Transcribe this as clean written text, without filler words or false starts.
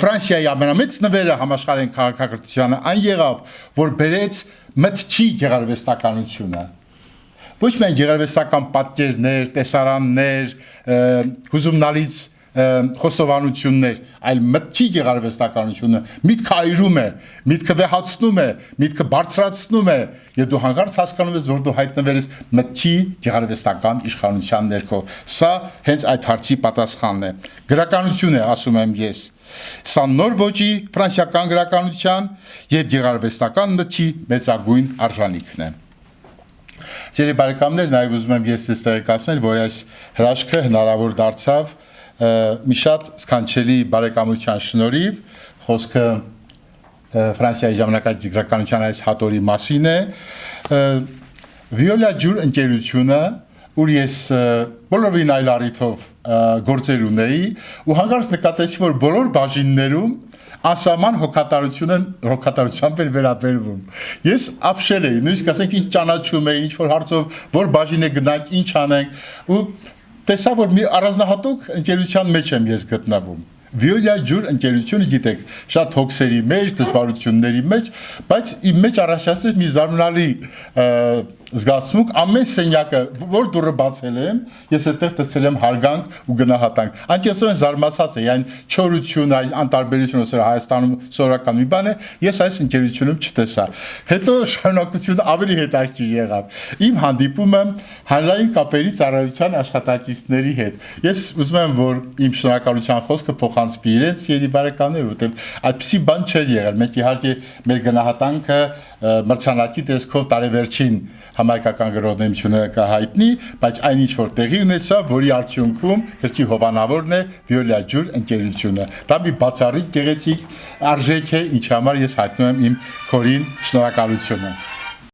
Ֆրանսիայի ամենամեծ նվերը համաշխարհային քաղաքակրթությանը այն եղավ, որ բերեց մտքի գեղարվեստականությունը։ Ոչ միայն գեղարվեստական պատկերներ, տեսարաններ, հուզումնալից խոստովանություններ, այլ մտքի գեղարվեստականությունը միտքը այրում է, միտքը վեհացնում է, միտքը բարձրացնում է, եւ դու հանկարծ հասկանում ես, որ դու հայտնվել ես մտքի գեղարվեստական իշխանության ներքո։ Սա հենց այդ հարցի պատասխանն է։ Գրականություն է, ասում եմ ես։ Սա նոր ոճի ֆրանսիական գրականության եւ գեղարվեստական մտքի մեծագույն արժանիքն է։ Ձեր բարեկամներ, նաև ուզում եմ ես տեղեկացնել, որ այս հրաշքը հնարավոր դարձավ մի շատ սքանչելի բարեկամության շնորհիվ, խոսքը Ֆրանսիայի ժամանակակից գրականության այս հատորի մասին է, Վիոլա ջուր ընկերությունը, ուր ես բոլորին այլ առիթով գործեր ունեի, ու հանկարծ նկատեցի, որ բոլոր բաժիններում անսահման հոգատարությամբ էր վերաբերվում։ Ես ապշել էի, նույնիսկ ասենք ինչ ճանաչում էի, ինչ որ հարցով, որ բաժին է գնանք, ինչ անենք, ու տեսա, որ մի առանձնահատուկ ընկերության մեջ եմ ես գտնվում։ Վիոլա ջուր ընկերությունը, գիտեք, շատ հոգսերի մեջ, դժվարությունների մեջ, բայց իմ մեջ առաջացավ մի զարմանալի զգացմունք, ամեն սենյակը, որ դուռը բացել եմ, ես այդտեղ տեսել եմ հարգանք ու գնահատանք։ Անկեղծորեն զարմացած էի, այն չորություն, այն անտարբերությունը, որ Հայաստանում սովորական մի բան է, ես այս ընկերությունում չտեսա։ Հետո շարունակությունը ավելի հետաքրքիր եղավ։ Իմ հանդիպումը հանրային կապերի ծառայության աշխատակիցների հետ։ Ես ուզում եմ, որ իմ շնորհակալության խոսքը փոխանցվի իրենց ելի բարեկամներ, որտեղ այդպիսի բան չէր եղել։ Մենք իհարկե մեր գնահատանքը մրցանակի տեսքով տարեվերջին համայնքական գրողնությունը կհայտնի, բայց այն ինչ որ տեղի ունեցավ, որի արդյունքում գրքի հովանավորն է Վիոլա ջուր ընկերությունը։ Դա մի բացառիկ գեղեցիկ արժեք է, ինչի համար ես հայտնում եմ իմ քորին շնորհակալությունը։